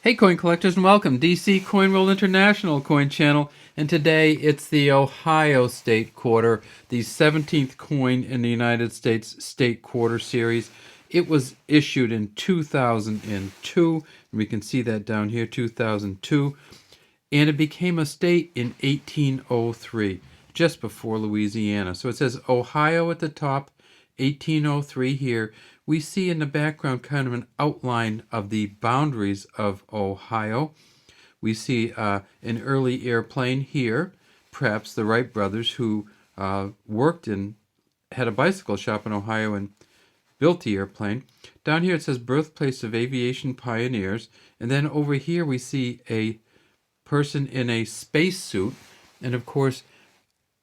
Hey coin collectors and welcome, DC Coin World International Coin Channel, and today it's the Ohio State Quarter, the 17th coin in the United States State Quarter Series. It was issued in 2002, and we can see that down here, 2002, and it became a state in 1803, just before Louisiana. So it says Ohio at the top, 1803 here. We see in the background kind of an outline of the boundaries of Ohio. We see an early airplane here, perhaps the Wright brothers, who worked and had a bicycle shop in Ohio and built the airplane. Down here it says Birthplace of Aviation Pioneers. And then over here we see a person in a spacesuit. And of course,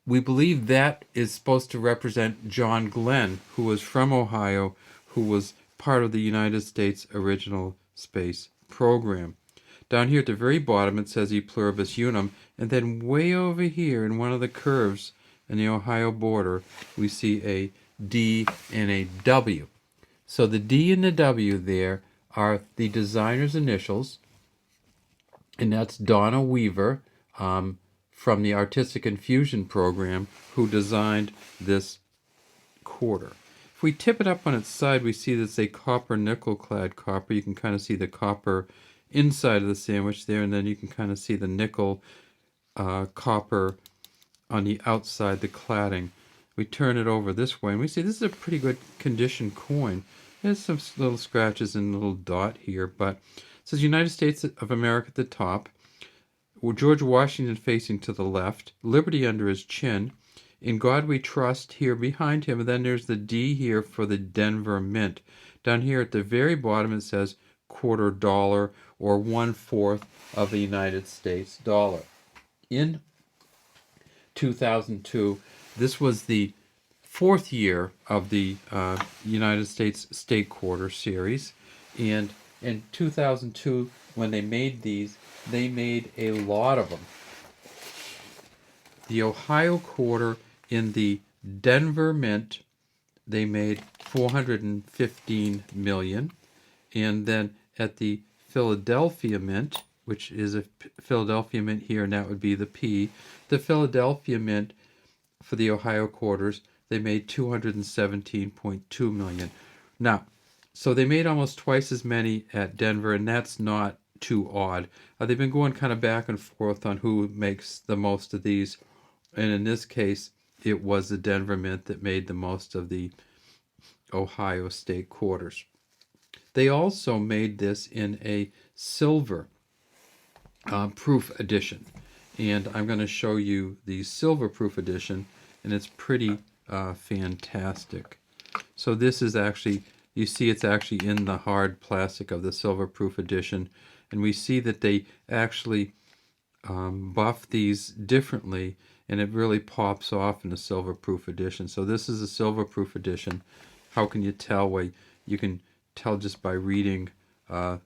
we believe that is supposed to represent John Glenn, who was from Ohio, who was part of the United States original space program. Down here at the very bottom it says E pluribus unum, and then way over here in one of the curves in the Ohio border we see a D and a W. So the D and the W there are the designer's initials, and that's Donna Weaver, from the Artistic Infusion program, who designed this quarter. If we tip it up on its side, we see that it's a copper nickel clad copper. You can kind of see the copper inside of the sandwich there, and then you can kind of see the nickel copper on the outside, the cladding. We turn it over this way, and we see this is a pretty good condition coin. There's some little scratches and a little dot here, but it says United States of America at the top, George Washington facing to the left, Liberty under his chin, In God We Trust here behind him, and then there's the D here for the Denver Mint. Down here at the very bottom it says $quarter or 1/4 of a United States dollar. In 2002, this was the fourth year of the United States State Quarter Series, and in 2002, when they made these, they made a lot of them. The Ohio Quarter in the Denver Mint, they made 415 million, and then at the Philadelphia Mint, which is a Philadelphia Mint here, and that would be the P, the Philadelphia Mint for the Ohio quarters, they made 217.2 million. Now, so they made almost twice as many at Denver, and that's not too odd. They've been going kind of back and forth on who makes the most of these, and in this case, it was the Denver Mint that made the most of the Ohio State quarters. They also made this in a silver proof edition, and I'm going to show you the silver proof edition, and it's pretty fantastic. So this is actually, you see it's actually in the hard plastic of the silver proof edition, and we see that they actually buff these differently, and it really pops off in the silver proof edition. So this is a silver proof edition. How can you tell? Well, you can tell just by reading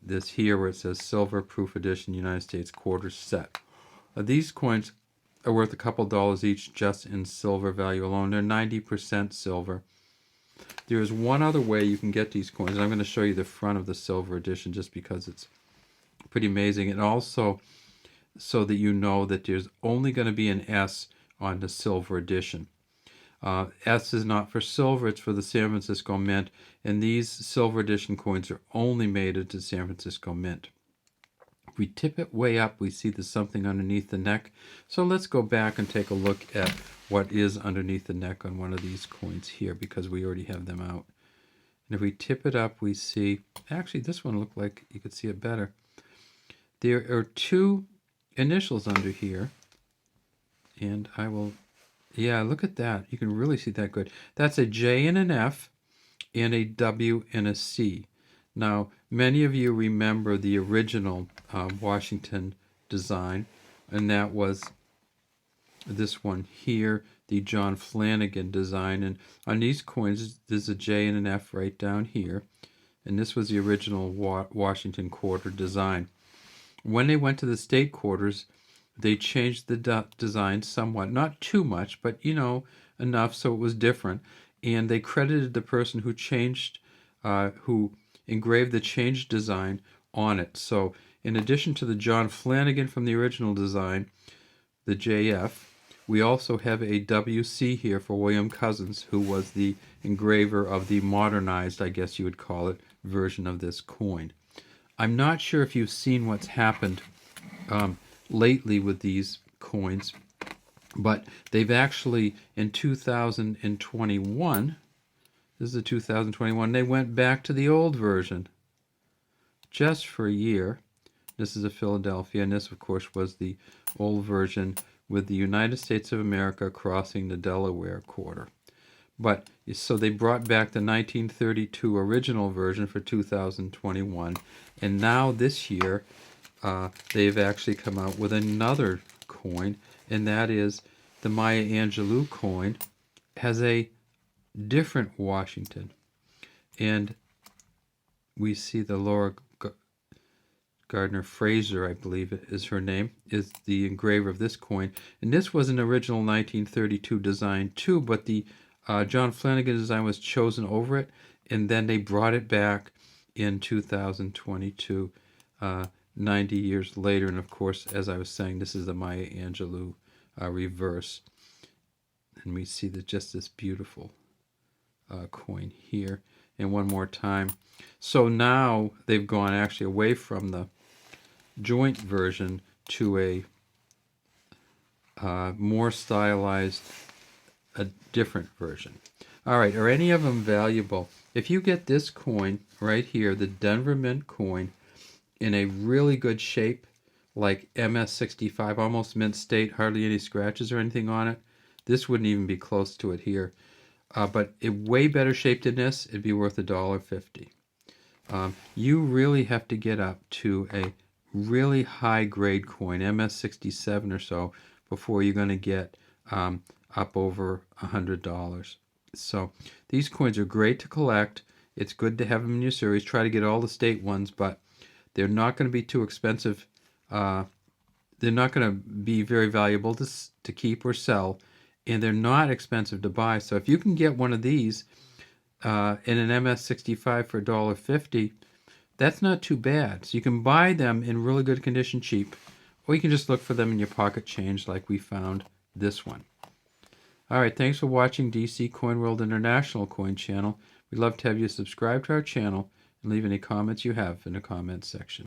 this here where it says silver proof edition United States quarter set. These coins are worth a couple dollars each just in silver value alone. They're 90% silver. There is one other way you can get these coins, and I'm going to show you the front of the silver edition just because it's pretty amazing, and also so that you know that there's only going to be an S on the silver edition. S is not for silver, it's for the San Francisco Mint, and these silver edition coins are only made at the San Francisco Mint. If we tip it way up, we see there's something underneath the neck. So let's go back and take a look at what is underneath the neck on one of these coins here, because we already have them out. And if we tip it up, we see, actually this one looked like you could see it better. There are two initials under here, and I will, yeah, look at that. You can really see that good. That's a J and an F and a W and a C. Now, many of you remember the original Washington design, and that was this one here, the John Flanagan design. And on these coins, there's a J and an F right down here, and this was the original Washington quarter design. When they went to the state quarters, they changed the design somewhat, not too much, but enough so it was different. And they credited the person who changed, who engraved the changed design on it. So in addition to the John Flanagan from the original design, the JF, we also have a WC here for William Cousins, who was the engraver of the modernized, I guess you would call it, version of this coin. I'm not sure if you've seen what's happened lately with these coins, but they've actually, in 2021, this is the 2021, they went back to the old version just for a year. This is a Philadelphia, and this, of course, was the old version with the United States of America crossing the Delaware quarter. But so they brought back the 1932 original version for 2021, and now this year they've actually come out with another coin, and that is the Maya Angelou coin. Has a different Washington, and we see the Laura Gardner Fraser, I believe is her name, is the engraver of this coin. And this was an original 1932 design too, but the John Flanagan design was chosen over it, and then they brought it back in 2022, 90 years later. And of course, as I was saying, this is the Maya Angelou reverse. And we see that just this beautiful coin here. And one more time. So now they've gone actually away from the joint version to a more stylized, a different version. All right, are any of them valuable? If you get this coin right here, the Denver Mint coin, in a really good shape, like MS65, almost mint state, hardly any scratches or anything on it, this wouldn't even be close to it here. But in way better shape than this, it'd be worth $1.50. You really have to get up to a really high grade coin, MS67 or so, before you're going to get up over $100. So these coins are great to collect. It's good to have them in your series. Try to get all the state ones, but they're not going to be too expensive. They're not going to be very valuable to keep or sell, and they're not expensive to buy. So if you can get one of these in an MS65 for $1.50, that's not too bad. So you can buy them in really good condition cheap, or you can just look for them in your pocket change like we found this one. All right, thanks for watching DC Coin World International Coin Channel. We'd love to have you subscribe to our channel and leave any comments you have in the comments section.